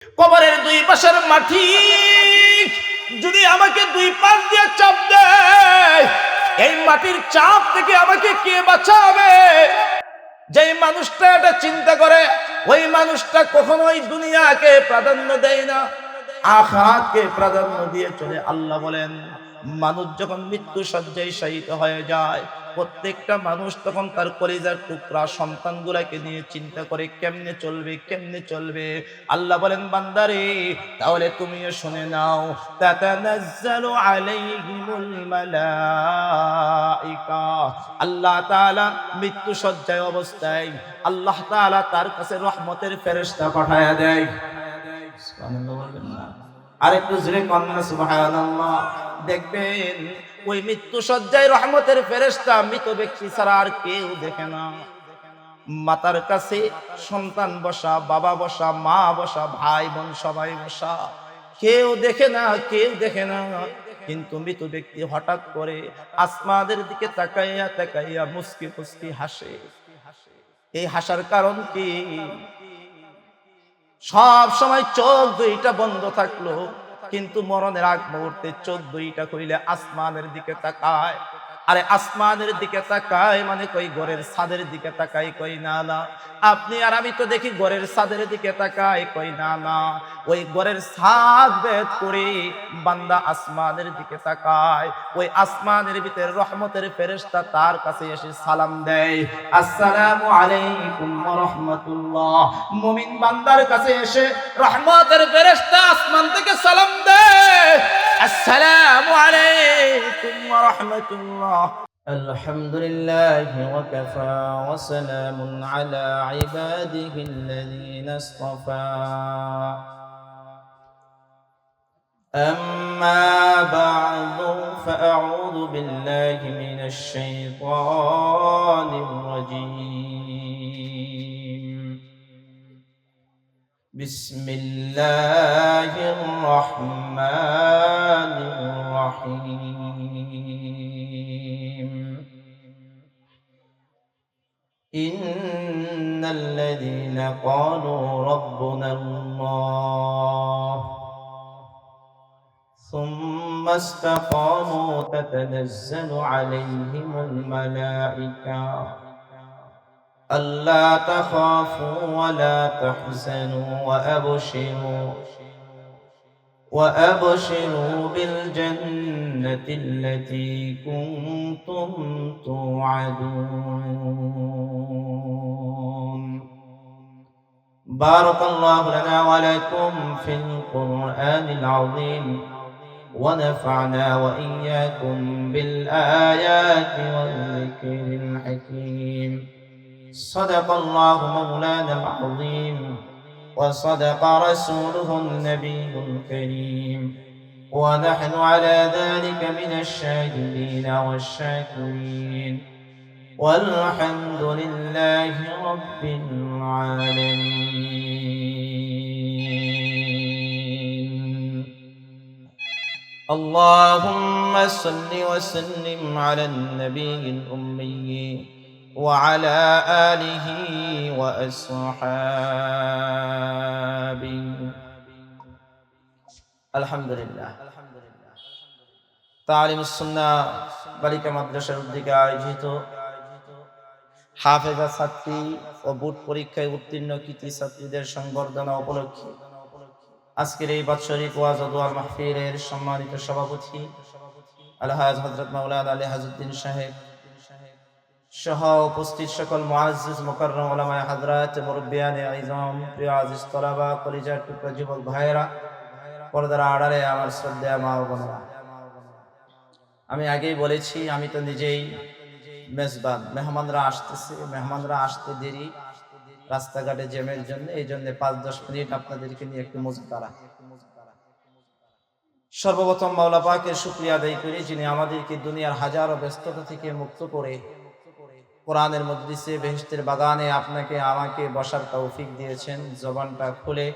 কবরের দুই পাশের মাটি যদি আমাকে দুই পাশ দিয়ে চাপ দেয়, এই মাটির চাপ থেকে আমাকে কে বাঁচাবে? যেই মানুষটা এটা চিন্তা করে, ওই মানুষটা কখনোই দুনিয়াকে প্রাধান্য দেয় না, আখিরাতকে প্রাধান্য দিয়ে চলে। আল্লাহ বলেন, মানুষ যখন মৃত্যু শয্যায় শায়িত হয়ে যায়, প্রত্যেকটা মানুষ তখন তার কলিজার টুকরা সন্তানগুলাকে নিয়ে চিন্তা করে কেমনে চলবে, কেমনে চলবে। আল্লাহ বলেন, বান্দারে তাহলে তুমিও শুনে নাও, তাতানাজ্জালু আলাইহিমুল মালাইকা। আল্লাহ তাআলা মৃত্যু শয্যায় অবস্থায় আল্লাহ তাআলা তার কাছে রহমতের ফেরেশতা পাঠায়া দেয়। সুবহানাল্লাহ বলবেন না? আরেকটু জোরে কন্যা সুবহানাল্লাহ। দেখবেন ওই মৃত্যু শয্যায় রহমতের ফেরেশতা মৃত ব্যক্তি ছাড়া আর কেউ দেখে না। মাতার কাছে সন্তান বসা, বাবা বসা, মা বসা, ভাই বোন সবাই বসা, কেউ দেখে না, কেউ দেখে না। কিন্তু মৃত ব্যক্তি হঠাৎ করে আসমানের দিকে তাকাইয়া তাকাইয়া মুস্কি মুস্কি হাসে। এই হাসার কারণ কি? সব সময় চোখ দুইটা বন্ধ থাকলো, কিন্তু মরণের আগ মুহূর্তে চোখ দুইটা খুলে আসমানের দিকে তাকায়। আরে আসমানের দিকে তাকায় মানে কই ঘরের ছাদের দিকে তাকায়? কই না না। আপনি আর আমি তো দেখি ঘরের ছাদের দিকে তাকায়, কই না না। ওই ঘরের ছাদ ভেদ করে বান্দা আসমানের দিকে তাকায়। ওই আসমানের ভিতরে রহমতের ফেরেশতা তার কাছে এসে সালাম দেয়, আসসালামু আলাইকুম ওয়া রাহমাতুল্লাহ। মুমিন বান্দার কাছে এসে রহমতের ফেরেশতা আসমান থেকে সালাম দেয়, আসসালামু আলাইকুম ওয়া রাহমাতুল্লাহ। আলহামদুলিল্লাহি ওয়া কাফা ওয়া সালামুন আলা ইবাদিহিল্লাযীনা ইসতাফা। أما بعد فأعوذ بالله من الشيطان الرجيم. بسم الله الرحمن الرحيم. إن الذين قالوا ربنا الله ثم استقاموا تتنزل عليهم الملائكة ألا تخافوا ولا تحزنوا وأبشروا بالجنة التي كنتم توعدون. بارك الله لنا ولكم في القرآن العظيم، ونفعنا وإياكم بالآيات والذكر الحكيم. صدق الله مولانا العظيم، وصدق رسوله النبي الكريم، ونحن على ذلك من الشاهدين والشاكرين، والحمد لله رب العالمين. اللهم صل وسلم على النبي الأمي وعلى آله وأصحابه. الحمد لله. তালিম সুন্নাহ বালিকা মাদ্রাসার উদ্যোগে আয়োজিত হাফেজা ছাত্রী ও বোর্ড পরীক্ষায় উত্তীর্ণ কৃতি ছাত্রীদের সংবর্ধনা উপলক্ষে আজকের এই বাৎসরিক ওয়াজ ও দোয়া মাহফিলের সম্মানিত সভাপতি আলহাজ হযরত মাওলানা আলী হাজউদ্দিন সাহেব সহ উপস্থিত সকল মুআজ্জিজ মুকাররম উলামায়ে হযরত, মুরব্বিয়ানে আযম, প্রিয় আজিজ তলাবা, কলিজার টুকরা যুবক ভাইয়েরা, পর্দার আড়ালে আমার শ্রদ্ধেয় মা ও বোনেরা, আমি আগেই বলেছি আমি তো নিজেই মেজবান। মেহমানরা আসতেছে, মেহমানরা আসতে দেরি, রাস্তাঘাটে জ্যামের জন্য, এই জন্য 5-10 মিনিট আপনাদেরকে নিয়ে একটু মুজাকারা। সর্বপ্রথম মাওলা পাকের শুকরিয়া আদায় করি, যিনি আমাদেরকে দুনিয়ার হাজারো ব্যস্ততা থেকে মুক্ত করে কোরআনের মজলিসে, বেহেশতের বাগানে আপনাকে আমাকে বসার তৌফিক দিয়েছেন। জবানটা খুলে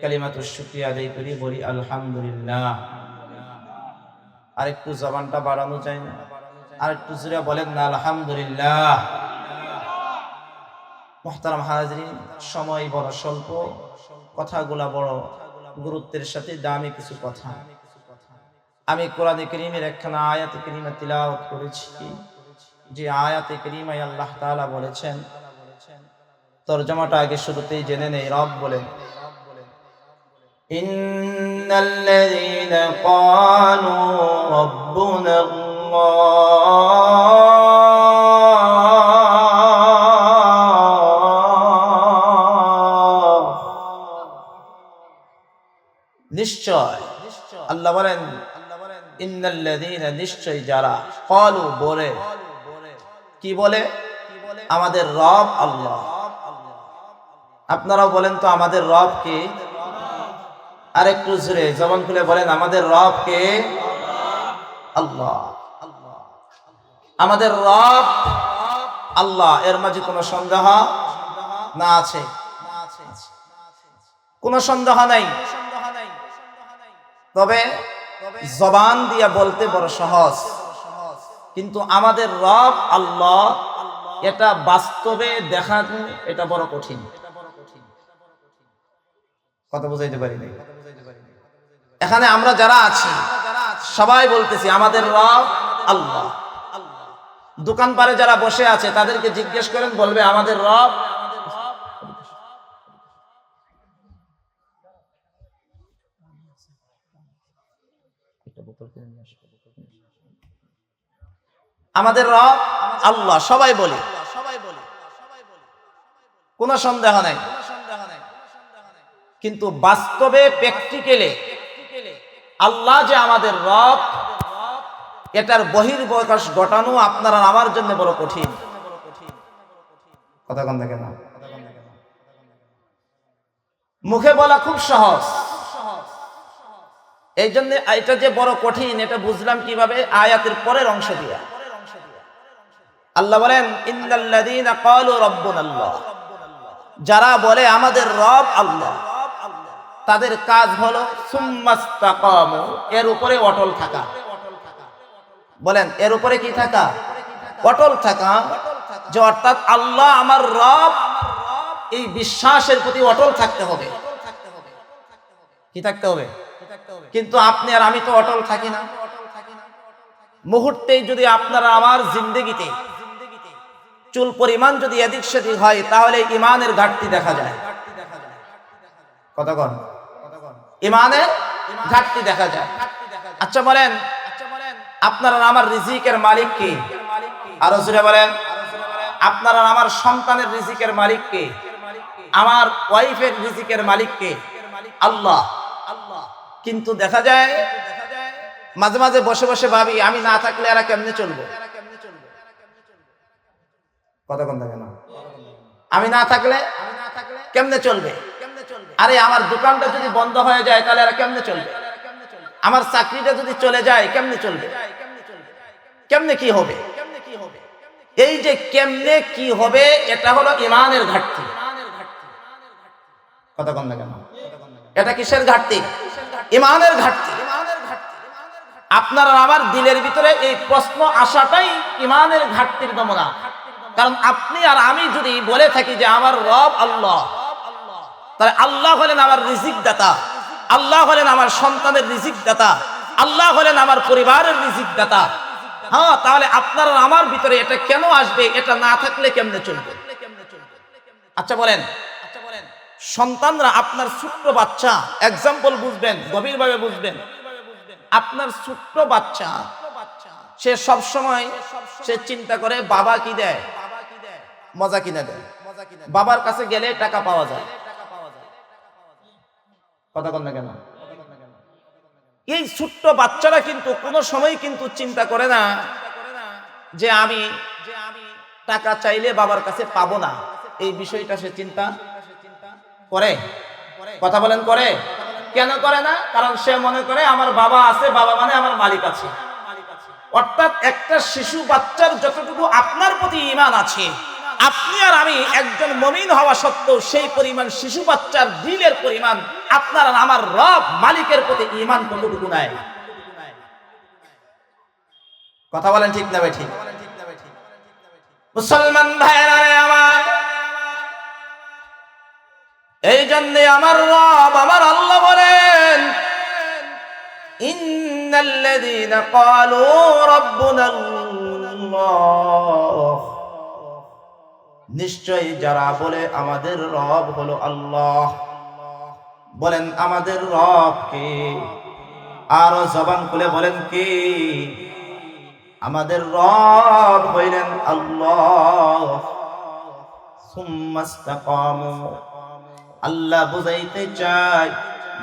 কালিমাতুশ শুকরিয়া আদায় করি, বলি আলহামদুলিল্লাহ। আরেকটু জবানটা বাড়ানো যায় না? আরেকটু জোরে বলেন না আলহামদুলিল্লাহ। মুহতারাম হাজিরিন, সময় বড় স্বল্প, কথাগুলা বড় গুরুত্বের সাথে দামি কিছু কথা। আমি কোরআনে কারীমের একখানা আয়াতে কারীমা তিলাওয়াত করেছি, যে আয়াতে কারীমায় আল্লাহ তাআলা বলেছেন, তরজমাটা আগে শুরুতেই জেনে নেই। রব বলেন, ইন্নাল্লাযীনা ক্বালু রাব্বুনাল্লাহ, নিশ্চয় আল্লাহ বলেন, ইন্নাল্লাযীনা, নিশ্চয় যারা, ক্বালু বলে, কি বলে? আমাদের রব আল্লাহ। আপনারা বলেন তো আমাদের রব কে? আর একটু জোরে জবান খুলে বলেন, আমাদের রব কে? আল্লাহ। আমাদের রব আল্লাহ, এর মাঝে কোনো সন্দেহ না আছে? কোনো সন্দেহ নাই। তবে জবান দিয়া বলতে বড় সহজ, কিন্তু আমাদের রব আল্লাহ এটা বাস্তবে দেখানো এটা বড় কঠিন। কথা বুঝাইতে পারি নাই? এখানে আমরা যারা আছি সবাই বলতেছি আমাদের রব আল্লাহ। দোকান পারে যারা বসে আছে তাদেরকে জিজ্ঞেস করেন, বলবে আমাদের রব। আমাদের রব আল্লাহ সবাই বলে, কোনো সন্দেহ নাই। কিন্তু বাস্তবে প্র্যাকটিক্যালে আল্লাহ যে আমাদের রব, এটার বহির্প্রকাশ ঘটানো আপনার আর আমার জন্য বড় কঠিন। কথা কন দেখেন, মুখে বলা খুব সহজ, এই জন্য এটা যে বড় কঠিন এটা বুঝলাম কিভাবে? আয়াতের পরের অংশ দিয়া আল্লাহ বলেন, ইন্নাল্লাযীনা ক্বালু রাব্বুনাল্লাহ, যারা বলে আমাদের রব আল্লাহ, তাদের কাজ হলো সুম্মাস্তাকামু, এর উপরে অটল থাকা। বলেন, এর উপরে কি থাকা? অটল থাকা। যে অর্থাৎ আল্লাহ আমার রব, এই বিশ্বাসের প্রতি অটল থাকতে হবে। কি থাকতে হবে? কিন্তু আপনি আর আমি তো অটল থাকি না। মুহূর্তেই যদি আপনারা আমার জিন্দেগিতে চুল পরিমাণ যদি এদিক সেদিক হয়, তাহলে ইমানের ঘাটতি দেখা যায়। কথা বল, ইমানের ঘাটতি দেখা যায়। আচ্ছা বলেন, আপনারা আমার রিজিকের মালিক কে? আরো জোরে বলেন, আপনারা আমার সন্তানের রিজিকের মালিক কে? আমার ওয়াইফের রিজিকের মালিক কে? আল্লাহ। কিন্তু দেখা যায় মাঝে মাঝে বসে বসে ভাবি, আমি না থাকলে এরা কেমনে চলবে? কথা বন্ধ কেন? আমি না থাকলে কেমনে চলবে? আরে আমার দোকানটা যদি বন্ধ হয়ে যায় তাহলে এরা কেমনে চলবে? আমার চাকরিটা যদি চলে যায় কেমনে চলবে? কেমনে কি হবে? এই যে কেমনে কি হবে, এটা হলো ইমানের ঘাটতি। কথা বন্ধ কেন? এটা কিসের ঘাটতি? ইমানের ঘাটতি। আপনার আমার দিলের ভিতরে এই প্রশ্ন আসাটাই ইমানের ঘাটতির নমুনা। কারণ আপনি আর আমি যদি বলে থাকি যে আমার রব আল্লাহ, তাহলে আল্লাহ হলেন আমার রিজিক দাতা, আল্লাহ হলেন আমার সন্তানের রিজিক দাতা, আল্লাহ হলেন আমার পরিবারের রিজিক দাতা। হ্যাঁ, তাহলে আপনার আর আমার ভিতরে এটা কেন আসবে? এটা না থাকলে কেমনে চলবে? আচ্ছা বলেন, সন্তানরা, আপনার ছোট্ট বাচ্চা, এক্সাম্পল বুঝবেন, গভীরভাবে বুঝবেন। আপনার ছোট্ট বাচ্চা, সে সব সময় সে চিন্তা করে বাবা কি দেয়, মজা কিনে দেয়, বাবার কাছে গেলে টাকা পাওয়া যায়। কথা বল না কেন? এই ছোট্ট বাচ্চারা কিন্তু কোনো সময় কিন্তু চিন্তা করে না যে আমি টাকা চাইলে বাবার কাছে পাবো না। এই বিষয়টা সে চিন্তা করে? কথা বলেন, করে? কেন করে না? কারণ সে মনে করে আমার বাবা আছে, বাবা মানে আমার মালিক আছে। অর্থাৎ একটা শিশু বাচ্চার যতটুকু আপনার প্রতি ঈমান আছে, আপনি আর আমি একজন মুমিন হওয়া সত্ত্বেও সেই পরিমাণ শিশু বাচ্চার দিলের পরিমাণ আপনার আর আমার রব মালিকের প্রতি ঈমান কতটুকু নাই? কথা বলেন ঠিক না ঠিক? মুসলমান ভাইরা আমার, এই জন্য আমার রব আমার আল্লাহ বলেন, ইন্নাল্লাযীনা ক্বালু রাব্বুনাল্লাহ, নিশ্চয়ই যারা বলে আমাদের রব হলো আল্লাহ। বলেন আমাদের রব কে? আরো জবান খুলে বলেন কে? আমাদের রব হইলেন আল্লাহ। সুম্মাস্তাকামু, আল্লাহ বুঝাইতে চাই,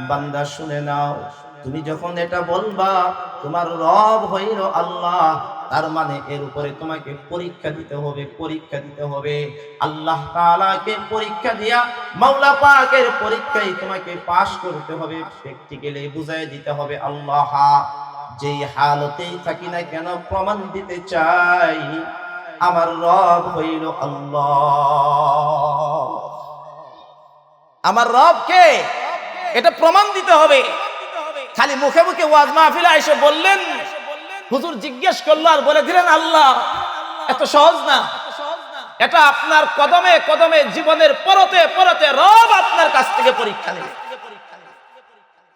বান্দা শুনে নাও, তুমি যখন এটা বলবা তোমার রব হইল আল্লাহ, তার মানে এর উপরে তোমাকে পরীক্ষা দিতে হবে, পরীক্ষা দিতে হবে। আল্লাহ তাআলাকে পরীক্ষা দিয়া মাওলা পাকের পরীক্ষায় তোমাকে পাশ করতে হবে, প্র্যাকটিক্যালি বুঝাই দিতে হবে। আল্লাহ যেই হালতেই থাকি না কেন প্রমাণ দিতে চাই আমার রব হইল আল্লাহ। আমার রব কে এটা প্রমাণ দিতে হবে। খালি মুখে মুখে ওয়াজ মাহফিলে এসে বললেন, হুজুর জিজ্ঞেস করলো আর বলে দিলেন আল্লাহ, এত সহজ না। এটা আপনার কদমে কদমে জীবনের পরতে পরতে রব আপনার কাছ থেকে পরীক্ষা নেবে,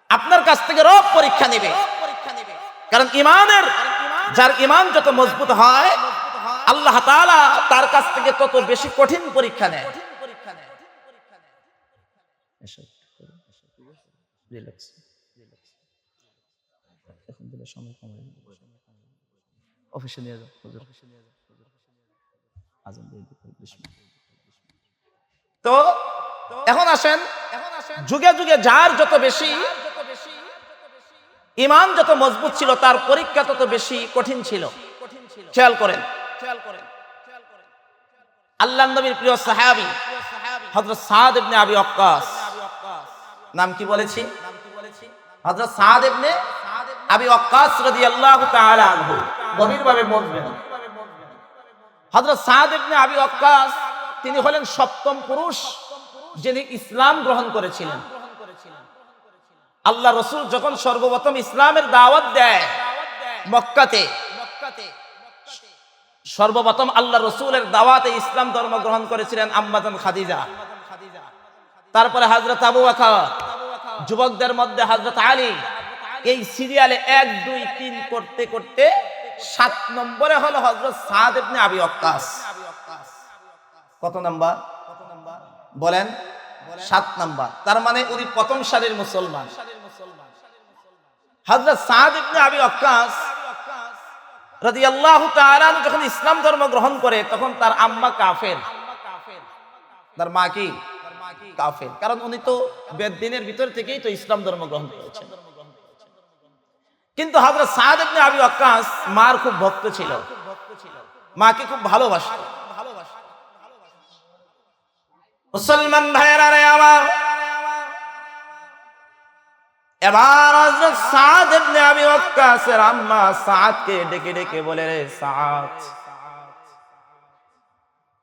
আপনার কাছ থেকে রব পরীক্ষা নেবে। কারণ ইমানের, যার ইমান যত মজবুত হয় আল্লাহ তাআলা তার কাছ থেকে তত বেশি কঠিন পরীক্ষা নেয়। অফিসে নিয়ে যাও, তো এখন আসেন, যুগে যুগে যার যত বেশি ইমান যত মজবুত ছিল তার পরীক্ষা তত বেশি কঠিন ছিল। খেয়াল করেন, আল্লাহর নবীর প্রিয় সাহাবী হযরত সাদ ইবনে আবি ওয়াক্কাস, নাম কি বলেছি? হযরত সাদ ইবনে আবি ওয়াক্কাস রাদিয়াল্লাহু তাআলা আনহু। গভীরভাবে বুঝবেন, হযরত সাদ ইবনে আবি ওয়াক্কাস তিনি হলেন সপ্তম পুরুষ যিনি ইসলাম গ্রহণ করেছিলেন। আল্লাহ রাসূল যখন সর্বপ্রথম ইসলামের দাওয়াত দেয় মক্কাতে, সর্বপ্রথম আল্লাহ রাসূলের দাওয়াতে ইসলাম ধর্ম গ্রহণ করেছিলেন আম্মাজান খাদিজা, তারপরে হযরত আবু বকর, যুবকদের মধ্যে হযরত আলী। এই সিরিয়ালে 1 2 3 করতে করতে 7 নম্বরে হলো হযরত সাদ ইবনে আবি ওয়াক্কাস। কত নাম্বার বলেন? 7 নাম্বার। তার মানে উনি প্রথম সারির মুসলমান। হযরত সাদ ইবনে আবি ওয়াক্কাস রাদিয়াল্লাহু তাআলা আনহু যখন ইসলাম ধর্ম গ্রহণ করে তখন তার আম্মা কাফের, তার মা কি কাফের, কারণ উনি তো বেদদিনের ভিতর থেকেই তো ইসলাম ধর্ম গ্রহণ করেছেন। কিন্তু হযরত সাদ ইবনে আবি ওয়াক্কাস মার খুব ভক্ত ছিল, মাকে খুব ভালোবাসত। মুসলমান ভাইয়েরা রে আমার, এবার হযরত সাদ ইবনে আবি ওয়াক্কাসের আম্মা সাদকে ডেকে ডেকে বলে, রে সাদ,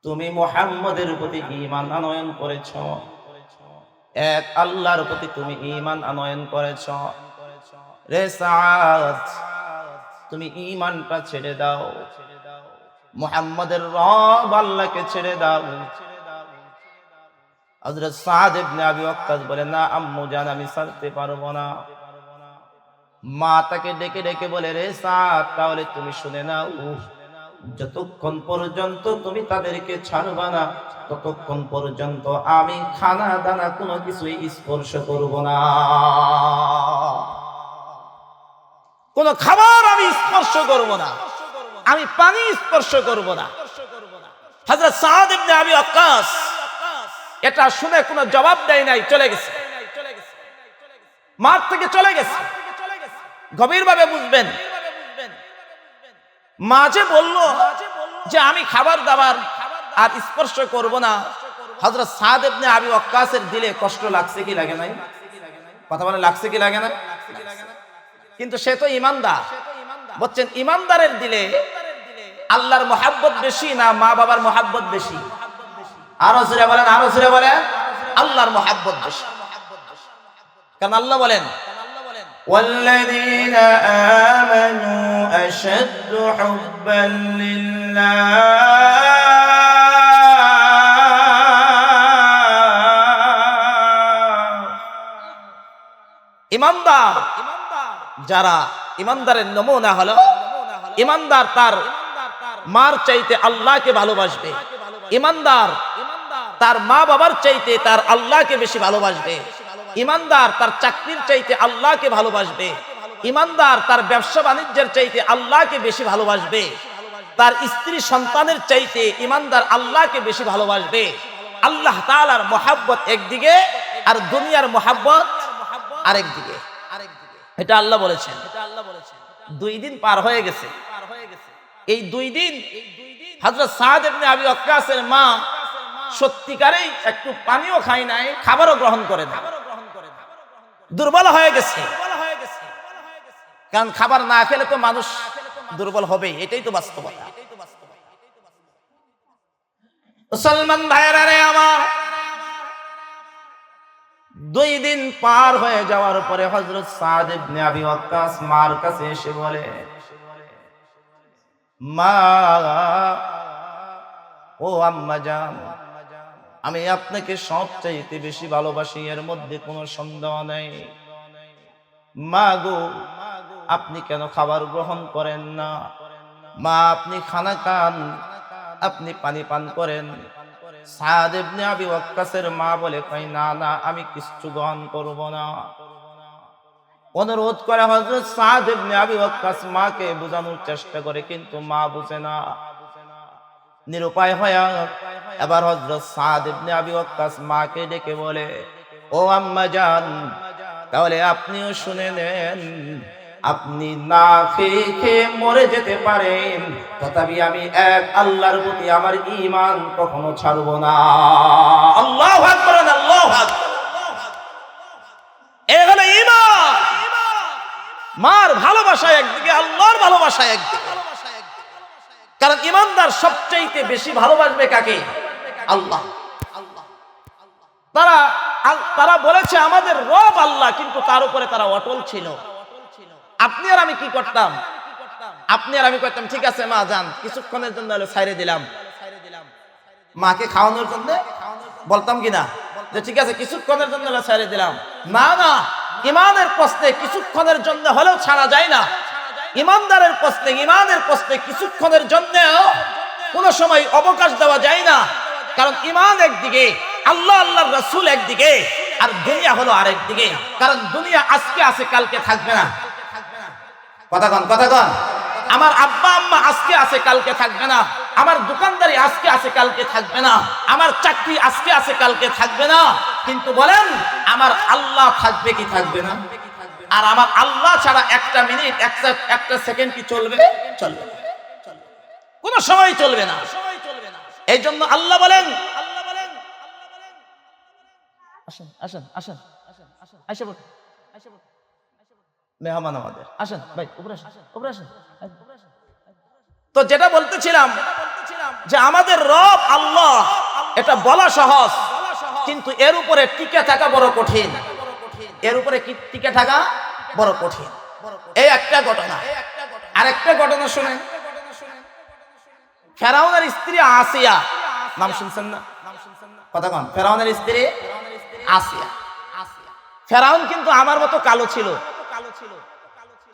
তুমি মুহাম্মদের প্রতি ঈমান আনয়ন করেছো, এক আল্লাহর প্রতি তুমি ঈমান আনয়ন করেছো। রে সাদ, তুমি ঈমানটা ছেড়ে দাও, মুহাম্মদের রব আল্লাহকে ছেড়ে দাও। হযরত সাদ ইবনে আবি ওয়াক্কাস বলে, না আম্মু জান, আমি ছাড়তে পারবো না। মা তাকে ডেকে ডেকে বলে, রে সাদ, তাহলে তুমি শুনে নাও, যতক্ষণ পর্যন্ত তুমি তাদেরকে ছাড়বা না ততক্ষণ পর্যন্ত আমি খানা দানা কোনো কিছুই স্পর্শ করব না, কোন খাবার আমি স্পর্শ করব না, আমি পানি স্পর্শ করব না। হযরত সাদ ইবনে আবি ওয়াক্কাস এটা শুনে কোনো জবাব দেয় নাই, চলে গেছে, মাঠ থেকে চলে গেছে। গভীরভাবে বুঝবেন, মা যে বলল যে আমি খাবার দাবার আর স্পর্শ করব না, হযরত সাদ ইবনে আবি ওয়াক্কাসের দিলে কষ্ট লাগছে কি লাগে নাই? কথা বলে লাগছে কি লাগে না? কিন্তু সে তো ঈমানদার। বলছেন ঈমানদারের দিলে আল্লাহর মহব্বত বেশি না মা বাবার মহব্বত বেশি? আরো জোরে বলেন, আরো জোরে বলেন, আল্লাহর মহব্বত বেশি। কারণ আল্লাহ বলেন, والذين آمنوا أشد حبا لله ইমানদার যারা, ইমানদারের নমুনা হলো ইমানদার তার মার চাইতে আল্লাহকে ভালোবাসবে, ইমানদার তার মা বাবার চাইতে তার আল্লাহকে বেশি ভালোবাসবে, ইমানদার তার চাকরির চাইতে আল্লাহকে ভালোবাসবে, ইমানদার তার ব্যবসা বাণিজ্যের চাইতে আল্লাহকে বেশি ভালোবাসবে, তার স্ত্রী সন্তানের চাইতে ইমানদার আল্লাহকে বেশি ভালোবাসবে। আল্লাহ তাআলার মহাব্বত একদিকে আর দুনিয়ার মহাব্বত আরেকদিকে। এটা আল্লাহ বলেছেন। 2 দিন পার হয়ে গেছে। এই 2 দিন হযরত সাদ ইবনে আবি ওয়াক্কাসের মা সত্যিকারেই একটু পানিও খায় নাই, খাবারও গ্রহণ করে না, দুর্বল হয়ে গেছে। কারণ খাবার না খেলে তো মানুষ দুর্বল হবে, এটাই তো বাস্তবতা। মুসলমান ভাইরা রে আমার, 2 দিন পার হয়ে যাওয়ার পরে হযরত সাদ ইবনে আবি ওয়াক্কাস মার কাছে এসে বলে, মা, ও আম্মা জান, আমি আপনাকে সবচাইতে বেশি ভালোবাসি, এর মধ্যে কোনো সন্দেহ নেই। মা গো, আপনি কেন খাবার গ্রহণ করেন না? মা, আপনি খানা খান, আপনি পানি পান করেন। সাদ ইবনে আবি ওয়াক্কাসের মা বলে, কই না না, আমি কিছু গ্রহণ করব না। অনুরোধ করে হযরত সাদ ইবনে আবি ওয়াক্কাস মাকে বোঝানোর চেষ্টা করে, কিন্তু মা বুঝে না। নিরুপায় হয়ে এবার হযরত সাদ ইবনে আবি ওয়াক্কাস মাকে ডেকে বলে, ও আম্মা জান, তাহলে আপনিও শুনে নেন, আপনি না খেয়ে মরে যেতে পারেন, তথাপি আমি এক আল্লাহর প্রতি আমার ঈমান কখনো ছাড়ব না। আল্লাহু আকবার, আল্লাহু আকবার। এই হলো ঈমান। মার ভালোবাসা একদিকে, আল্লাহর ভালোবাসা একদিকে। কারণ ঈমানদার সবচেয়ে বেশি ভালোবাসবে কাকে? আল্লাহ। তারা বলেছে আমাদের রব আল্লাহ, কিন্তু তার উপরে তারা অটল ছিল। আপনি আর আমি কি করতাম? আপনি আর আমি করতাম, ঠিক আছে মা যান, কিছুক্ষণের জন্য ছাইরে দিলাম। মাকে খাওয়ানোর জন্য বলতাম কিনা যে ঠিক আছে কিছুক্ষণের জন্য ছাইরে দিলাম? না না, ঈমানের প্রশ্নে কিছুক্ষণের জন্য হলেও ছাড়া যায় না। ঈমানদারের প্রশ্নে, ঈমানের প্রশ্নে কিছুক্ষণের জন্য কোনো সময় অবকাশ দেওয়া যায় না। কারণ ঈমান একদিকে, আল্লাহ আল্লাহর রাসূল একদিকে, আর দুনিয়া হলো আরেকদিকে। কারণ দুনিয়া আজকে আছে, কালকে থাকবে না। কথা কন, কথা কন। আমার আব্বা আম্মা আজকে আছে, কালকে থাকবে না। আমার দোকানদারি আজকে আছে, কালকে থাকবে না। আমার চাকরি আজকে আছে, কালকে থাকবে না। কিন্তু বলেন, আমার আল্লাহ থাকবে কি থাকবে না? আর আমার আল্লাহ ছাড়া একটা মিনিট, একটা সেকেন্ড কি চলবে? চলবে, কোনো সময় চলবে না। এই জন্য আল্লাহ বলেন, আসেন আসেন আসেন আসেন, আইসা বল, মেহমান আমাদের, আসেন ভাই, উপরে আসেন, উপরে আসেন। তো যেটা বলতেছিলাম যে আমাদের রব আল্লাহ, এটা বলা সহজ, কিন্তু এর উপরে টিকে থাকা বড় কঠিন। এর উপরে কি টিকে থাকা বড় কঠিন। এই একটা ঘটনা। আরেকটা ঘটনা শুনেন। ফেরাউনের স্ত্রী আসিয়া, নাম শুনছেন না? কথা কন। ফেরাউনের স্ত্রী আসিয়া। ফেরাউন কিন্তু আমার মতো কালো ছিল।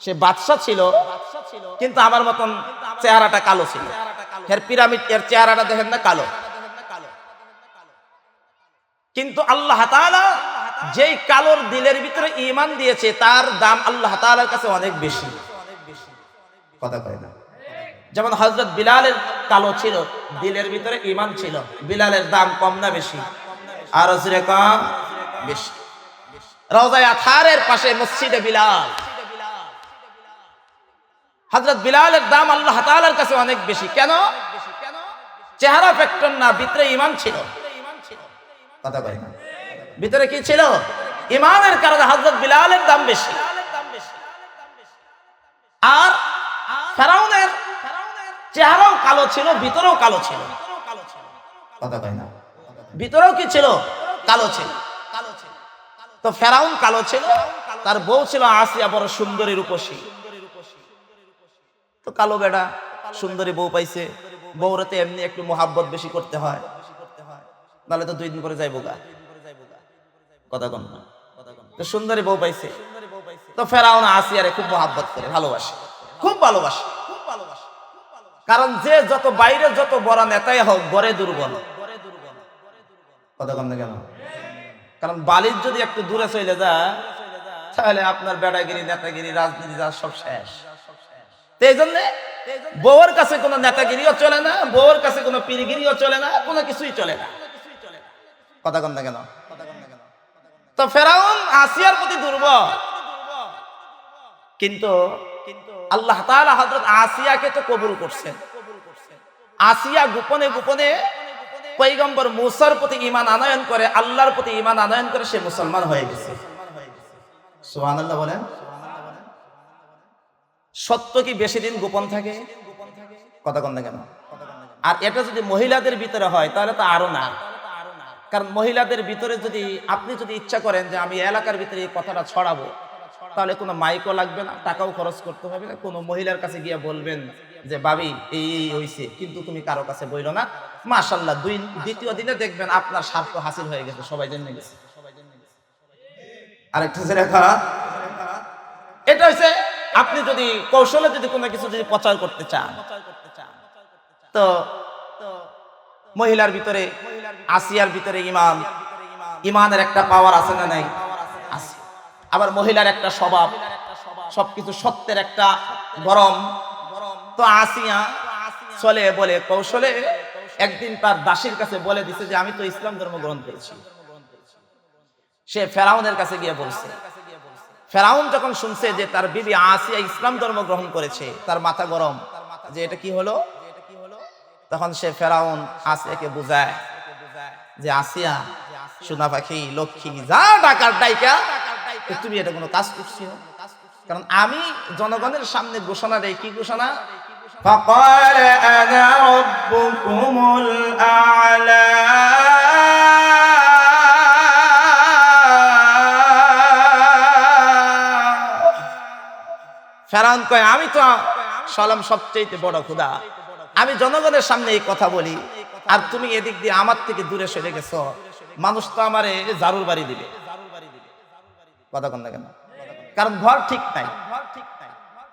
সে বাদশা ছিল, কিন্তু আমার মতন চেহারাটা কালো ছিল। এর পিরামিড, এর চেহারাটা দেখেন না, কালো। কিন্তু আল্লাহ তাআলা যেই কালোর দিলের ভিতরে ঈমান দিয়েছে, তার দাম আল্লাহ তাআলার কাছে অনেক বেশি। কথা কয় না? যেমন হযরত বিলালের কালো ছিল, দিলের ভিতরে ঈমান ছিল। বিলালের দাম কম না বেশি? আর জোরে কম, বেশি। রওজায়ে আতহারের পাশে মসজিদে বিলাল, হযরত বিলালের দাম আল্লাহ তাআলার কাছে অনেক বেশি। কেন? চেহারা ফ্যাক্টর না, ভিতরে ঈমান ছিল। কথা কয় না? ভিতরে কি ছিল? ঈমানের কারণে হযরত বিলালের দাম বেশি। আর ফেরাউনের চেহারাও কালো ছিল, ভিতরেও কালো ছিল। কথা কয় না? ভিতরেও কি ছিল? কালো ছিল। তো ফেরাউন কালো ছিল, তার বউ ছিল আসিয়া, বড় সুন্দরী রূপসী। তো কালো বেটা সুন্দরী বউ পাইছে, বউরাতে এমনি একটু মোহাব্বত বেশি করতে হয়, নাহলে তো 2 দিন পরে যাইবো গা। কথা কন না? তো সুন্দরী বউ পাইছে, তো ফেরাউন আসিয়ারে খুব মহাব্বত করে, ভালোবাসে, খুব ভালোবাসে। কারণ যে যত বাইরে যত বড় নেতাই হোক, গড়ে দুর্বল। কথা কম না কেন? কারণ বালির যদি একটু দূরে চলে যায়, তাহলে আপনার বেড়াগিরি, নেতাগিরি, রাজনীতি যা সব শেষ। তো এই জন্য বউর কাছে কোনো নেতাগিরিও চলে না, বউর কাছে কোনো পীরগিরিও চলে না, কোনো কিছুই চলে না। কথা কম না কেন? তো ফেরাউন আসিয়ার প্রতি দুর্বল, কিন্তু আল্লাহ তাআলা হযরত আসিয়াকে তো কবুল করছেন। আসিয়া গোপনে গোপনে পয়গম্বর মুসার প্রতি ঈমান আনয়ন করে, আল্লাহর প্রতি ঈমান আনয়ন করে সে মুসলমান হয়ে গেছে। সুবহানাল্লাহ বলেন। সত্য কি বেশি দিন গোপন থাকে? কথা কন না কেন? আর এটা যদি মহিলাদের ভিতরে হয় তাহলে তো আরো না। কারণ মহিলাদের ভিতরে যদি আপনি যদি ইচ্ছা করেন যে আমি এলাকার ভিতরে এই কথাটা ছড়াবো, তাহলে কোনো মাইকও লাগবে না, টাকাও খরচ করতে হবে না। কোনো মহিলার কাছে গিয়ে বলবেন যে ভাবি এই এই হইছে, কিন্তু তুমি কারো কাছে বইলো না। মাশাআল্লাহ, দ্বিতীয় দিনে দেখবেন আপনার স্বার্থ হাসিল হয়ে গেছে, সবাই জেনে গেছে। আরেকটা রেখা, এটা হচ্ছে আপনি যদি কৌশলে যদি কোনো কিছু যদি প্রচার করতে চান, তো মহিলার ভিতরে, আসিয়ার ভিতরে ইমানের একটা পাওয়ার আছে না নাই? আছে। আবার মহিলার একটা স্বভাব, সবকিছু সত্যের একটা গরম। তো আসিয়া চলে বলে কৌশলে একদিন তার দাসীর কাছে বলে দিছে যে আমি তো ইসলাম ধর্ম গ্রহণ করেছি। সে ফেরাউনের কাছে গিয়ে বলছে। ফেরাউন যখন শুনছে যে তার বিবি আসিয়া ইসলাম ধর্ম গ্রহণ করেছে, তার মাথা গরম যে এটা কি হলো। তখন সে ফেরাউন আসিয়াকে বুঝায় যে আসিয়া সোনা পাখি, লক্ষ্মী, যা ডাকার ডাইকা, তুমি এটা কোনো কাজ করছো? কারণ আমি জনগণের সামনে ঘোষণা দেই, কি ঘোষণা? فقال أنا ربكم الأعلى। ফেরাউন কয় আমি তো সালাম সবচেয়ে বড় খোদা, আমি জনগণের সামনে এই কথা বলি, আর তুমি এদিক দিয়ে আমার থেকে দূরে সরে গেছো, মানুষ তো আমারে জারুর বাড়ি দিবে। কথা কন না কেন? কারণ ঘর ঠিক নাই।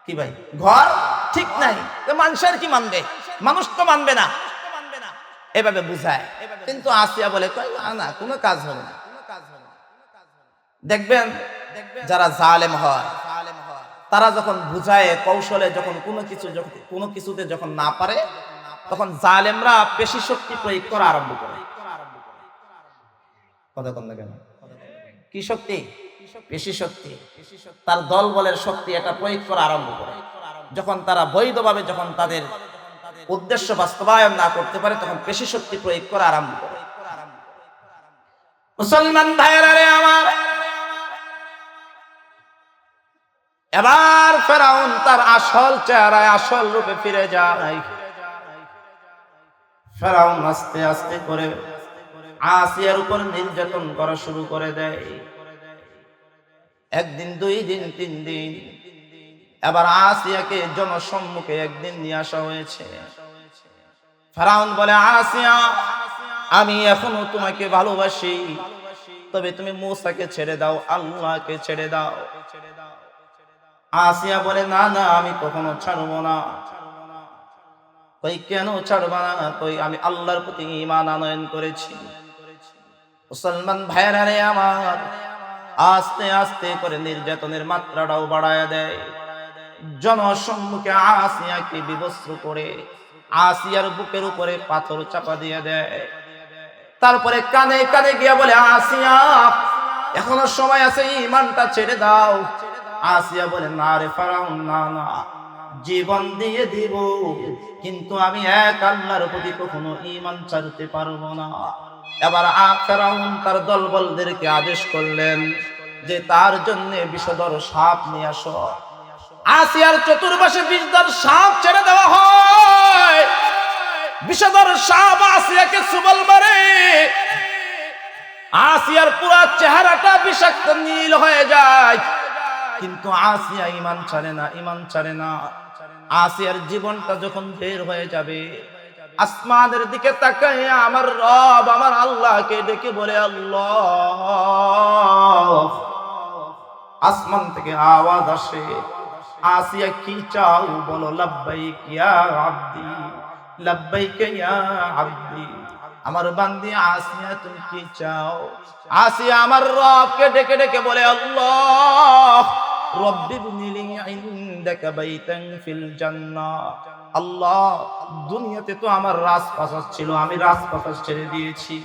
কি ভাই, ঘর ঠিক নাই, তো মানুষের কি মানবে? মানুষ তো মানবে না, এভাবে বুঝায়। কিন্তু আসিয়া বলে কই না, কোনো কাজ হবে না। দেখবেন যারা জালেম হয়, তারা যখন বুঝায় কৌশলে, যখন কোনো কিছুতে যখন না পারে, তখন জালেমরা পেশি শক্তি প্রয়োগ করা আরম্ভ করে। কথা কন না কেন? কি শক্তি? পেশি শক্তি, তার দল বলের শক্তি, এটা প্রয়োগ করা আরম্ভ করে। যখন তারা বৈধভাবে যখন তাদের উদ্দেশ্য বাস্তবায়ন না করতে পারে, তখন পেশি শক্তি প্রয়োগ করা আরম্ভ করে। মুসলমান ভাইয়েরা রে আমার, এবার ফেরাউন তার আসল চেহারায়, আসল রূপে ফিরে যায়। ফেরাউন আস্তে আস্তে করে আসিয়ার উপর নির্যাতন করা শুরু করে দেয়। একদিন, 2 দিন, 3 দিন, এবার আসিয়াকে জনসম্মুখে একদিন নিয়ে আসা হয়েছে। ফেরাউন বলে, আসিয়া, আমি এখনো তোমাকে ভালোবাসি, তবে তুমি মূসাকে ছেড়ে দাও, আল্লাহকে ছেড়ে দাও। আসিয়া বলে, না না, আমি কখনো ছাড়বো না। কই কেন ছাড়বা না? কই আমি আল্লাহর প্রতি ঈমান আনয়ন করেছি। মুসলমান ভাইয়েরা রে আমার, আস্তে আস্তে করে নির্যাতনের মাত্রাটাও বাড়ায় দেয়। জনসম্মুখে আসিয়াকে বিবস্ত্র করে আসিয়ার বুকের উপরে পাথর চাপা দিয়ে দেয়। তারপরে কানে কানে গিয়া বলে, আসিয়া, এখনো সময় আছে, ঈমানটা ছেড়ে দাও। আসিয়া বলে, না রে ফেরাউন, না না, জীবন দিয়ে দিব, কিন্তু আমি এক আল্লাহর প্রতি কখনো ঈমান ছাড়তে পারবো না। এবার ফেরাউন তার দলবলদেরকে আদেশ করলেন যে তার জন্য বিষধর সাপ নিয়ে আসো। আসিয়ার চতুর্পাশে বিষধর সাপ ছেড়ে দেওয়া হয়। বিষধর সাপ আসিয়াকে সুবল মারে। আসিয়ার পুরো চেহারাটা বিষাক্ত নীল হয়ে যায়, কিন্তু আসিয়া ঈমান ছাড়ে না, ঈমান ছাড়ে না। আসিয়ার জীবনটা যখন বের হয়ে যাবে, আসমানের দিকে তাকায় আমার রব, আমার আল্লাহকে ডেকে বলে, আল্লাহ, আসমান থেকে আওয়াজ আসে, আসিয়া কি চাও বলো? লাব্বাইক ইয়া আব্দি, লাব্বাইক ইয়া আব্দি। আমার বান্দি আসিয়া তুমি কি চাও? আসিয়া আমার রবকে ডেকে ডেকে বলে, আল্লাহ রব্বি ইবনিলি ইনদাকা বাইতান ফিল জান্নাহ। আল্লাহ দুনিয়াতে তো আমার রাজপ্রাসাদ ছিল, আমি রাজপ্রাসাদ ছেড়ে দিয়েছি।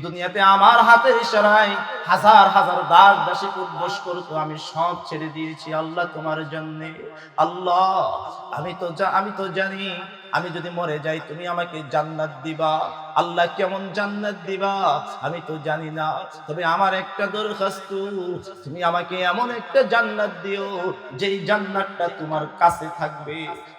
দুনিয়াতে আমার হাতের ইশারায় হাজার হাজার দাস দাসী উদ্বোস করতো, আমি সব ছেড়ে দিয়েছি আল্লাহ তোমার জন্য। আল্লাহ আমি তো জানি আমি যদি মরে যাই তুমি আমাকে জান্নাত দিবা। আল্লাহ কেমন জান্নাত দিবা আমি তো জানি না, তবে আমার একটা দরখাস্ত, তুমি আমাকে এমন একটা জান্নাত দিও যেই জান্নাতটা তোমার কাছে থাকবে,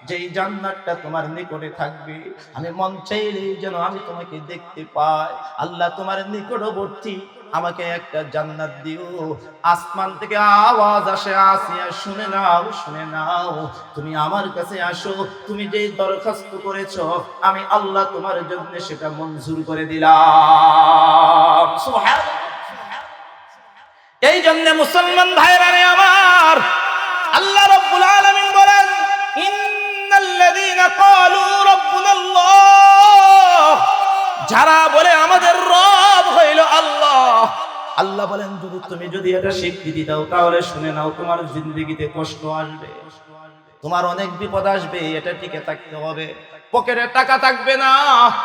যেই জান্নাতটা তোমার নিকটে থাকবে। আমি মন চাইলে যেন আমি তোমাকে দেখতে পাই। আল্লাহ তোমার নিকটবর্তী আমাকে একটা জান্নাত দিও। আসমান থেকে আওয়াজ আসে, আসিয়া শুনে নাও, শুনে নাও, তুমি আমার কাছে আসো, তুমি যে দরখাস্ত করেছো আমি আল্লাহ তোমার জন্য সেটা মঞ্জুর করে দিলাম। সুবহানাল্লাহ। এই জন্য মুসলমান ভাইরা আমার, আল্লাহ রাব্বুল আলামিন বলেন, ইন্নাল্লাযীনা ক্বালু রাব্বুনাল্লাহ, যারা বলে আমাদের রব হইল আল্লাহ, আল্লাহ বলেন তুমি যদি এটা স্বীকৃতি দাও তাহলে শুনে নাও, তোমার জিন্দেগিতে কষ্ট আসবে, তোমার অনেক বিপদ আসবে, এটা টিকে থাকতে হবে। পকেটে টাকা থাকবে না,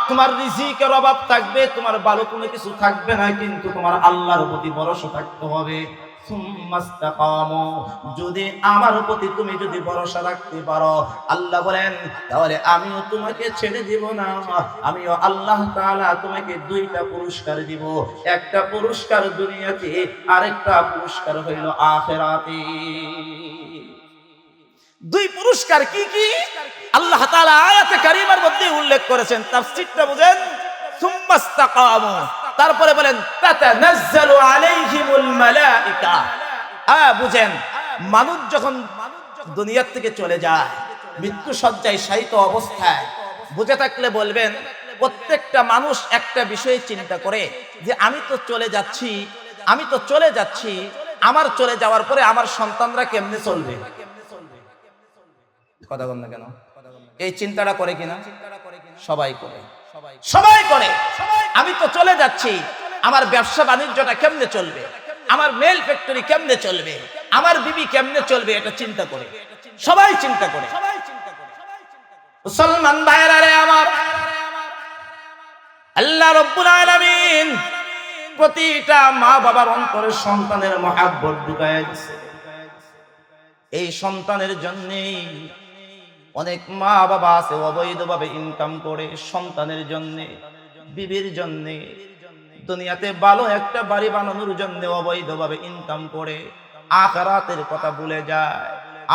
তোমার রিজিকের অভাব থাকবে, তোমার ভালো কোনো কিছু থাকবে না, কিন্তু তোমার আল্লাহর প্রতি ভরসা থাকতে হবে। যদি আমার প্রতি তুমি যদি ভরসা রাখতে পারো, আল্লাহ বলেন, তাহলে আমিও তোমাকে ছেড়ে দিব না। আমিও আল্লাহ তাআলা তোমাকে দুইটা পুরস্কার দিব, একটা পুরস্কার দুনিয়াতে, আরেকটা পুরস্কার হইল আখিরাতে। দুই পুরস্কার কি কি আল্লাহ তাআলা আয়াতে কারীমার মধ্যে উল্লেখ করেছেন, তাফসীরটা বুঝেন। সুম্মাস্তাকামু, তারপরে বলেন তাতানাজ্জালু আলাইহিমুল মালায়েকা। বুঝেন, মানুষ যখন দুনিয়া থেকে চলে যায়, মৃত্যু শয্যায় শায়িত অবস্থায়, বুঝে থাকলে বলবেন, প্রত্যেকটা মানুষ একটা বিষয় চিন্তা করে যে আমি তো চলে যাচ্ছি, আমি তো চলে যাচ্ছি, আমার চলে যাওয়ার পরে আমার সন্তানরা কেমনে চলবে? কথা বল না কেন? এই চিন্তাটা করে কিনা? সবাই করে, সবাই করে। আমি তো চলে যাচ্ছি, আমার ব্যবসা বাণিজ্যটা কেমনে চলবে, আমার মেল ফ্যাক্টরি কেমনে চলবে, আমার বিবি কেমনে চলবে, এটা চিন্তা করে, সবাই চিন্তা করে। মুসলমান ভাইরা রে আমার, আল্লাহ রাব্বুল আলামিন প্রতিটা মা বাবার অন্তরে সন্তানের মহব্বত ঢুকায় দিয়েছে। এই সন্তানের জন্যই অনেক মা বাবা আছে অবৈধভাবে ইনকাম করে সন্তানের জন্য, বিবির জন্য, দুনিয়াতে ভালো একটা বাড়ি বানানোর জন্য অবৈধভাবে ইনকাম করে আখিরাতের কথা ভুলে যায়,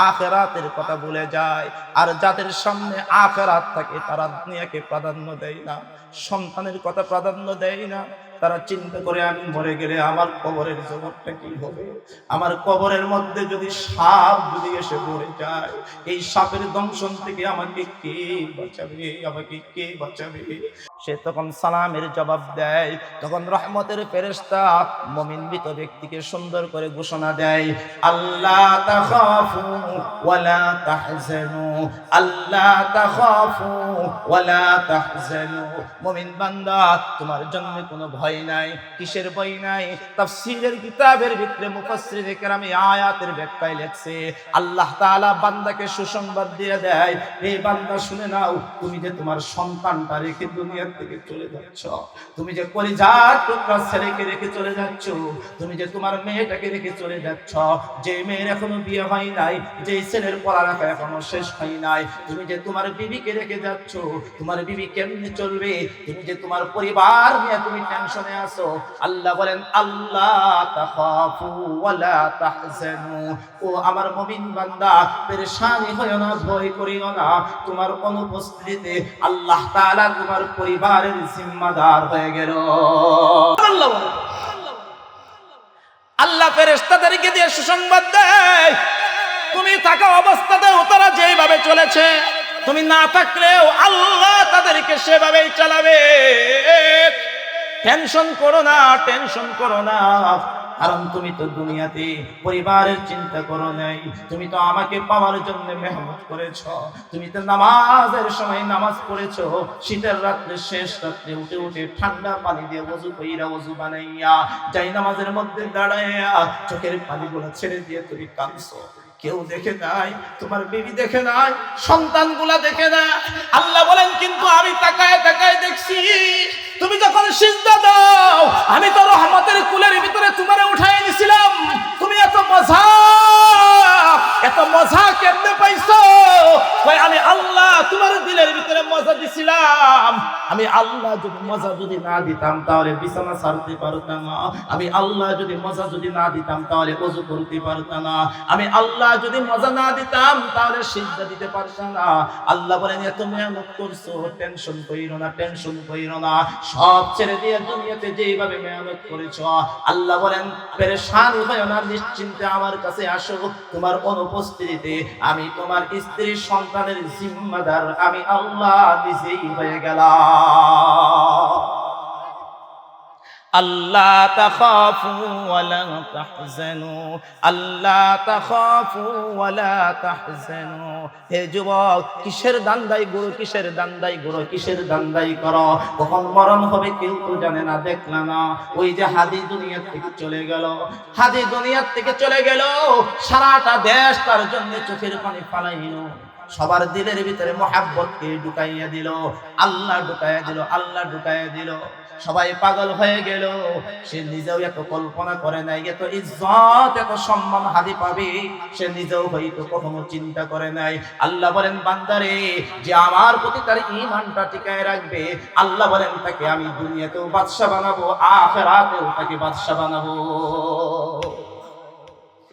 আখিরাতের কথা ভুলে যায়। আর যাদের সামনে আখিরাত থাকে তারা দুনিয়াকে প্রাধান্য দেয় না, সন্তানের কথা প্রাধান্য দেয় না। তারা চিন্তা করে আমি মরে গেলে আমার কবরের জগৎটা কি হবে, আমার কবরের মধ্যে যদি সাপ যদি এসে পড়ে যায়, এই সাপের দংশন থেকে আমাকে কে বাঁচাবে, আমাকে কে বাঁচাবে? সে তখন সালামের জবাব দেয়, তখন রহমতের ফেরেশতা মুমিন মৃত ব্যক্তিকে সুন্দর করে ঘোষণা দেয়, আল্লাহ তাখাফু ওয়ালা তাহজানু, আল্লাহ তাখাফু ওয়ালা তাহজানু। মুমিন বান্দা, তোমার জন্য কোনো ভয় নাই। কিসের ভয় নাই? তাফসীরের কিতাবের ভিতরে মুফাসসিরে কেরাম আয়াতের ব্যাখ্যায় লেখছে, আল্লাহ তাআলা বান্দাকে সুসংবাদ দিয়ে দেয়, এই বান্দা শুনে নাও, তুমি যে তোমার সন্তানটা রেখে দুনিয়া থেকে চলে যাচ্ছ, তুমি যে কলিজার টুকরা ছেলেকে রেখে চলে যাচ্ছ, তুমি যে তোমার মেয়েটাকে রেখে চলে যাচ্ছ, যে মেয়ের এখনো বিয়ে হয় নাই, যে ছেলের পড়ালেখা এখনো শেষ হয় নাই, তুমি যে তোমার বিবিকে রেখে যাচ্ছ, তোমার বিবি কেমনে চলবে, তুমি যে তোমার পরিবার নিয়ে তুমি টেনশনে আছো। আল্লাহ বলেন, আল্লাহ তাখাফু ওয়ালা তাহজানু, ও আমার মুমিন বান্দা, পেরেশানি হয়ো না, ভয় করিও না, তোমার অনুপস্থিতিতে আল্লাহ তাআলা তোমার পরিবারের জিম্মাদার হয়ে গেল। আল্লাহ ফেরেশতাদেরকে দিয়ে সুসংবাদ দেয়, তুমি থাকা অবস্থাতেও তারা যেভাবে চলেছে, তুমি না থাকলেও আল্লাহ তাদেরকে সেভাবেই চালাবে। টেনশন করো না, টেনশন করো না, কারণ তুমি তো দুনিয়াতে পরিবারের চিন্তা করো নাই, তুমি তো আমাকে পাওয়ার জন্য মেহনত করেছো, তুমি তো নামাজের সময় নামাজ পড়েছো, শীতের রাত্রে শেষ রাত্রে উঠে উঠে ঠান্ডা পানি দিয়ে ওযু কইরা ওযু বানাইয়া যাই নামাজের মধ্যে দাঁড়াইয়া চোখের পানিগুলো ছেড়ে দিয়ে তুমি কাঁদছো। কেউ দেখে নাই, তোমার বিবি দেখে নাই, সন্তানগুলা দেখে না। আল্লাহ বলেন কিন্তু আমি তাকায় তাকায় দেখছি, তুমি যখন সিজদা দাও আমি তো রহমতের কুলের ভিতরে তোমারে উঠাই নিছিলাম। তুমি এত মজা কেমনে পাইছো? কই আমি আল্লাহ তোমার দিলের ভিতরে মজা দিছিলাম। আমি আল্লাহ যদি মজা যদি না দিতাম তাহলে বিছানা ছাড়তে পারতাম না, আমি আল্লাহ যদি মজা যদি না দিতাম তাহলে ওযু করতে পারতাম না, আমি আল্লাহ যদি মজা না দিতাম তাহলে সিজদা দিতে পারতাম না। আল্লাহ বলেন এত মেহনত করছো, টেনশন কইরো না, টেনশন কইরো না, সব ছেড়ে দিয়ে দুনিয়াতে যেইভাবে মেহনত করেছো আল্লাহ বলেন পেরেশান হয়ো না, নিশ্চিন্তে আমার কাছে আসো। তোমার অনুপস্থিতিতে আমি তোমার স্ত্রী সন্তানের জিম্মাদার আমি আল্লাহ নিজেই হয়ে গেলাম। আল্লাহ তাখাফু ওয়ালা তাহজানু, আল্লাহ তাখাফু ওয়ালা তাহজানু। হে যুবক, কিসের দান্দাই গুরু, কিসের দান্দাই গুরু, কিসের দান্দাই করো? কখন মরণ হবে কেউ তো জানে না, দেখলা না? ওই যে হাদি দুনিয়া থেকে চলে গেল, হাদি দুনিয়া থেকে চলে গেল, সারাটা দেশ তার জন্য চোখের পানি ফালাইল। সবার দিলের ভিতরে মোহাব্বতকে ঢুকাইয়া দিল, আল্লাহ ঢুকাইয়া দিল, আল্লাহ ঢুকাইয়া দিল। সবাই পাগল হয়ে গেল। সে নিজেও এত কল্পনা করে নাই এত ইজ্জত এত সম্মান হাদি পাবে, সে নিজেও হয়তো কখনো চিন্তা করে নাই। আল্লাহ বলেন বান্দারে, যে আমার প্রতি তার ঈমানটা টিকায় রাখবে, আল্লাহ বলেন তাকে আমি দুনিয়াতেও বাদশা বানাবো, আখিরাতেও তাকে বাদশা বানাবো।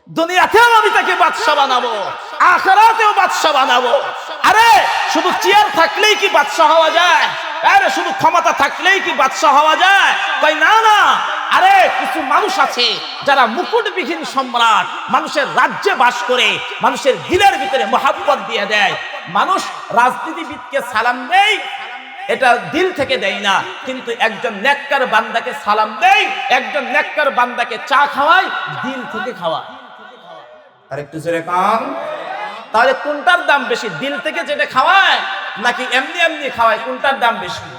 দুনিয়াতেও আমি তাকে বাদশা বানাবো, আখিরাতেও বাদশা বানাবো। আরে শুধু চেয়ার থাকলেই কি বাদশা হওয়া যায়? আরে শুধু ক্ষমতা থাকলেই কি বাদশা হওয়া যায়? তাই না, না। আরে কিছু মানুষ আছে যারা মুকুটবিহীন সম্রাট, মানুষের রাজ্যে বাস করে, মানুষের দিলের ভিতরে মোহাব্বত দিয়ে দেয়। মানুষ রাজনীতিবিদকে সালাম দেয়, এটা দিল থেকে দেয় না, কিন্তু একজন নেককার বান্দাকে সালাম দেয়, একজন নেককার বান্দাকে চা খাওয়ায়, দিল থেকে খাওয়ায়। আরেকটু জোরে কান। তাহলে কোনটার দাম বেশি, দিল থেকে যেটা খাওয়ায় নাকি এমনি এমনি খাওয়ায়? কোনটার দাম বেশি?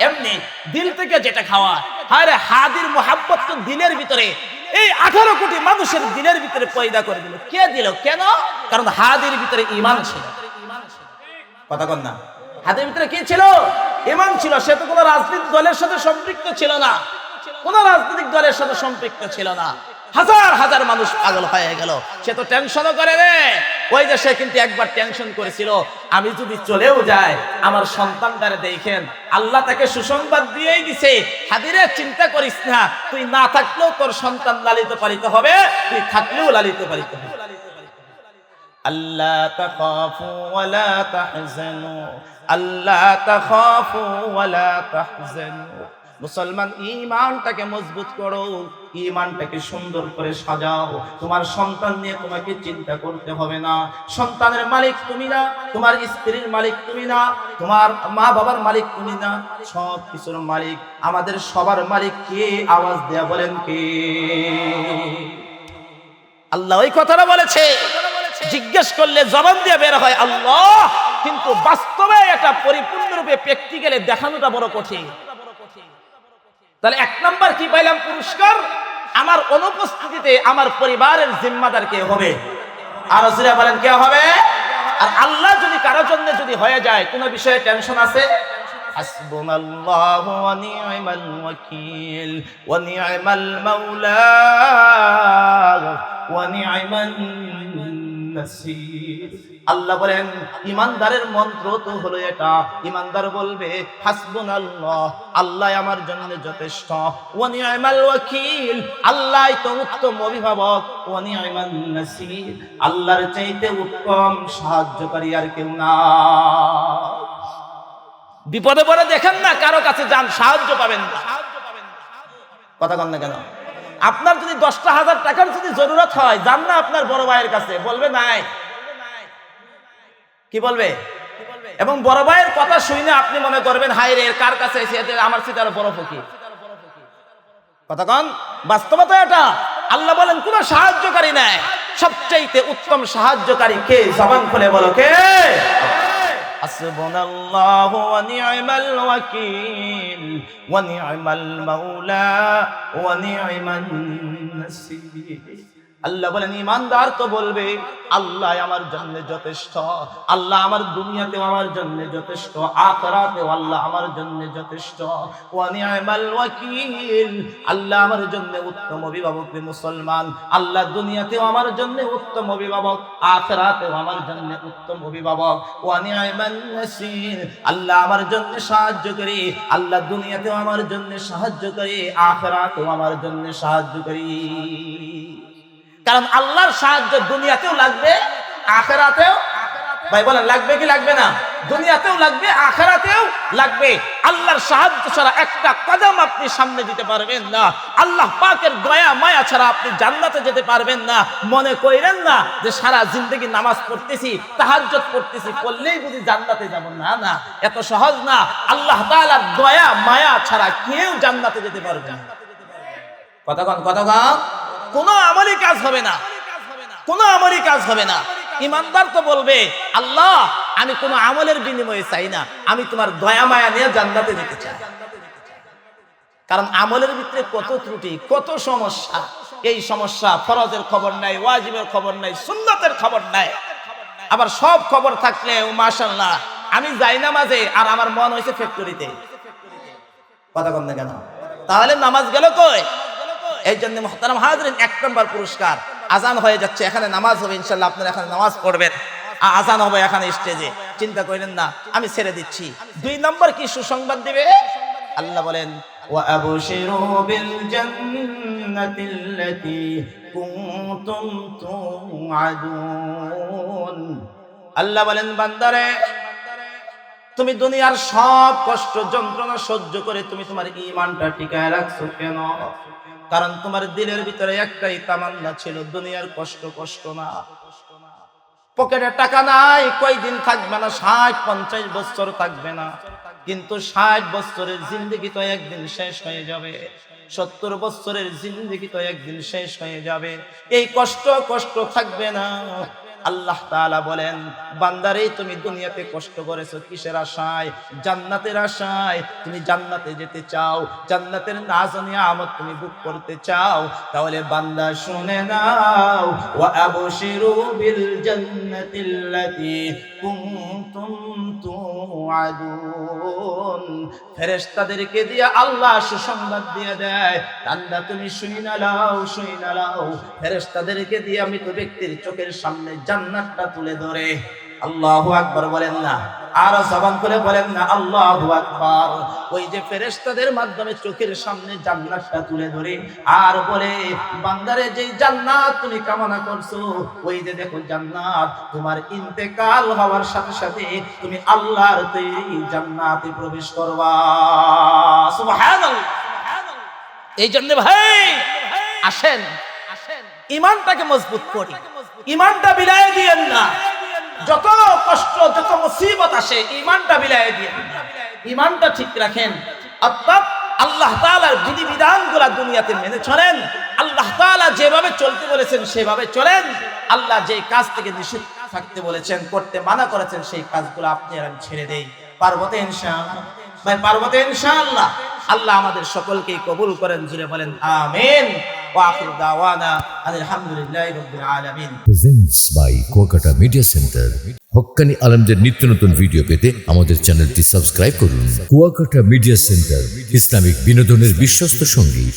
এমনি দিল থেকে যেটা খাওয়ায়। আরে হাদির মোহাব্বত তো দিলের ভিতরে, এই 18 কোটি মানুষের দিলের ভিতরে পয়দা করে দিল। কে দিল? কেন? কারণ হাদির ভিতরে ঈমান ছিল। কথা কন না? হাদির ভিতরে কি ছিল? ঈমান ছিল। সে তো কোনো রাজনৈতিক দলের সাথে সম্পৃক্ত ছিল না, কোন রাজনৈতিক দলের সাথে সম্পৃক্ত ছিল না। হাজার হাজার মানুষ পাগল হয়ে গেল, সে তো টেনশনও করে রে। ওই যে সে কিন্তু একবার টেনশন করেছিল, আমি যদি চলেও যাই আমার সন্তানটারে দেখেন, আল্লাহ তাকে সুসংবাদ দিয়েই দিছে, হাদিরে চিন্তা করিস না, তুই না থাকলেও তোর সন্তান লালিত পালিত হবে, তুই থাকলেও লালিত পালিত হবে। আল্লাহ তাখাফু ওয়ালা তাহজানু, আল্লাহ তাখাফু ওয়ালা তাহজানু। মুসলমান, ঈমানটাকে মজবুত করো, ঈমানটাকে সুন্দর করে সাজাও। তোমার সন্তান নিয়ে তোমাকে চিন্তা করতে হবে না। সন্তানের মালিক তুমি না, তোমার স্ত্রীর মালিক তুমি না, তোমার মা বাবার মালিক তুমি না, সব কিছুর মালিক আমাদের সবার মালিক কে? আওয়াজ দেয়া বলেন কে? আল্লাহ ওই কথাটা বলেছে। জিজ্ঞেস করলে জবান দিয়ে বের হয় আল্লাহ, কিন্তু বাস্তবে এটা পরিপূর্ণরূপে প্র্যাকটিক্যালি দেখানোটা বড় কঠিন। তাহলে 1 নাম্বার কি পাইলাম পুরস্কার? আমার অনুপস্থিতিতে আমার পরিবারের জিম্মাদার কে হবে? আর রাসূল বলেন কে হবে? আর আল্লাহ যদি কারো জন্য যদি হয়ে যায়, কোন বিষয়ে টেনশন আছে? হাসবুনাল্লাহু ওয়া নি'মাল ওয়াকিল ওয়া নি'মাল মাওলা ওয়া নি'মান নাসির। আল্লাহ বলেন ইমানদারের মন্ত্র তো হলো এটা। ইমানদার বলবে হাসবুনাল্লাহ, আল্লাহ আমার জন্য যথেষ্ট, ওয়া নি'মাল ওয়াকিল, আল্লাহ তো উত্তম অভিভাবক, ওয়া নি'মান নাসির, আল্লাহর চাইতে উত্তম সাহায্যকারী আর কেউ না। বিপদে পড়ে দেখেন না, কারো কাছে যান, সাহায্য পাবেন না। কথা কন না কেন? আপনার যদি 10,000 টাকার যদি জরুরত হয়, যান না আপনার বড় ভাইয়ের কাছে, বলবে নাই, কি বলবে? এবং বড় ভাইয়ের কথা শুনে আপনি মনে করবেন হায় রে, কার কাছে এসে আমার সিটার বড় ফকির। কথা কন, বাস্তবতা এটা। আল্লাহ বলেন কোনো সাহায্যকারী নাই। সবচাইতে উত্তম সাহায্যকারী কে? জবান খুলে বলো কে? হাসবুনাল্লাহু ওয়া নি'মাল ওয়াকিল ওয়া নি'মাল মাওলা ওয়া নি'মান নাসির। আল্লাহ বলেন ঈমানদার তো বলবে আল্লাহ আমার জন্য যথেষ্ট, আল্লাহ আমার দুনিয়াতেও আমার জন্য যথেষ্ট, আখিরাতেও আল্লাহ আমার জন্য যথেষ্ট। ওয়া নি'মাল ওয়াকিল, আল্লাহ আমার জন্য উত্তম অভিভাবক রে মুসলমান। আল্লাহ দুনিয়াতেও আমার জন্য উত্তম অভিভাবক, আখিরাতেও আমার জন্য উত্তম অভিভাবক। ওয়া নি'মান নাসির, আল্লাহ আমার জন্য সাহায্যকারী, আল্লাহ দুনিয়াতেও আমার জন্য সাহায্যকারী, আখিরাতেও আমার জন্য সাহায্যকারী। কারণ আল্লাহর সাহায্য দুনিয়াতেও লাগবে, আখিরাতেও। ভাই বলেন লাগবে কি লাগবে না? দুনিয়াতেও লাগবে, আখিরাতেও লাগবে। আল্লাহর সাহায্য ছাড়া একটা কদম আপনি সামনে দিতে পারবেন না। আল্লাহ পাকের দয়া মায়া ছাড়া আপনি জান্নাতে যেতে পারবেন না। মনে করেন না যে সারা জিন্দগি নামাজ পড়তেছি, তাহাজ্জুদ পড়তেছি, পড়লেই বুঝি জান্নাতে যাব। না না, এত সহজ না। আল্লাহ তাআলার দয়া মায়া ছাড়া কেউ জান্নাতে যেতে পারবে না। কতক্ষণ কোনো আমলি কাজ হবে না, কোনো আমলি কাজ হবে না। ইমানদার তো বলবে আল্লাহ আমি কোনো আমলের বিনিময়ে চাই না, আমি তোমার দয়া মায়া নিয়ে জান্নাতে যেতে চাই। কারণ আমলের ভিতরে কত ত্রুটি, কত সমস্যা। এই সমস্যা ফরজের খবর নাই, ওয়াজিবের খবর নাই, সুন্নতের খবর নাই। আবার সব খবর থাকলেও মাশাআল্লাহ আমি যাই নামাজে আর আমার মন হয়েছে ফ্যাক্টরিতে। কথা কম না কেন? তাহলে নামাজ গেল কই? এই জন্য মুহতারাম হাজরিন, 1 নম্বর পুরস্কার আজান হয়ে যাচ্ছে, এখানে নামাজ হবে ইনশাআল্লাহ। আপনারা এখানে নামাজ পড়বেন, আজান হবে এখানে স্টেজে। চিন্তা করেন না, আমি ছেড়ে দিচ্ছি। 2 নম্বর কি সুসংবাদ দিবে? আল্লাহ বলেন ওয়া আবশিরু বিল জান্নাতিল্লাতী কুনতুম তুআদুন। আল্লাহ বলেন বান্দারে তুমি দুনিয়ার সব কষ্ট যন্ত্রণা সহ্য করে তুমি তোমার ঈমানটা টিকায় রাখছো কেন? কারণ তোমার দিলের ভিতরে একটাই তামান্না ছিল, দুনিয়ার কষ্ট কষ্ট না। পকেটে টাকা নাই, কয়দিন থাকবে না, 60-50 বছর থাকবে না। কিন্তু 60 বছরের জিন্দেগি তো একদিন শেষ হয়ে যাবে, 70 বছরের জিন্দেগি তো একদিন শেষ হয়ে যাবে। এই কষ্ট থাকবে না। আল্লাহ তাআলা বলেন বান্দারে তুমি দুনিয়াতে কষ্ট করেছো কিসের আশায়? জান্নাতের আশায়। তুমি জান্নাতে যেতে চাও, জান্নাতের নাজ নিয়ামত তুমি ভোগ করতে চাও, তাহলে বান্দা শুনে নাও ওয়া আবশিরু বিল জান্নাতিল্লাতী কুনতুম তুআদুন। ফেরেশতাদেরকে দিয়ে আল্লাহ সুসংবাদ দিয়ে দেয়, বান্দা তুমি শুনে নাও, শুনে নাও। ফেরেশতাদেরকে দিয়ে মৃত ব্যক্তির চোখের সামনে জান্নাতটা তুলে ধরে। আল্লাহু আকবার বলেন না? আর জবান খুলে বলেন না আল্লাহু আকবার? ওই যে ফেরেশতাদের মাধ্যমে চোখের সামনে জান্নাতটা তুলে ধরে আর বলে বান্দারে যেই জান্নাত তুমি কামনা করছো, ওই যে দেখো জান্নাত, তোমার ইন্তেকাল হওয়ার সাথে সাথে তুমি আল্লাহর তৈরি জান্নাতে প্রবেশ করবা। সুবহানাল্লাহ। এই জন্য ভাই আসেন ঈমানটাকে মজবুত করি, ঈমানটা বিলায় দিয়েন না। যত কষ্ট যত মুসিবত আসে ঈমানটা বিলায় দিয়েন না, ঈমানটা ঠিক রাখেন। অর্থাৎ আল্লাহ তাআলার বিধিবিধানগুলো দুনিয়াতে মেনে চলেন, আল্লাহ তাআলা যেভাবে চলতে বলেছেন সেভাবে চলেন। আল্লাহ যে কাজ থেকে নিষেধ থাকতে বলেছেন, করতে মানা করেছেন, সেই কাজগুলো আপনি আর আমি ছেড়ে দেই। পারবো তো ইনশাআল্লাহ? ভাই পারবো তো ইনশাআল্লাহ? আল্লাহ আমাদের সকলকে কবুল করেন, জুড়ে বলেন আমিন। ওয়া আখিরু দাওয়ানা আলহামদুলিল্লাহি রাব্বিল আলামিন। Presents by Kuakata media centre. হক্কানি আলেমদের নিত্য নতুন ভিডিও পেতে আমাদের চ্যানেলটি সাবস্ক্রাইব করুন। কুয়াকাটা মিডিয়া সেন্টার, ইসলামিক বিনোদনের বিশ্বস্ত সঙ্গী।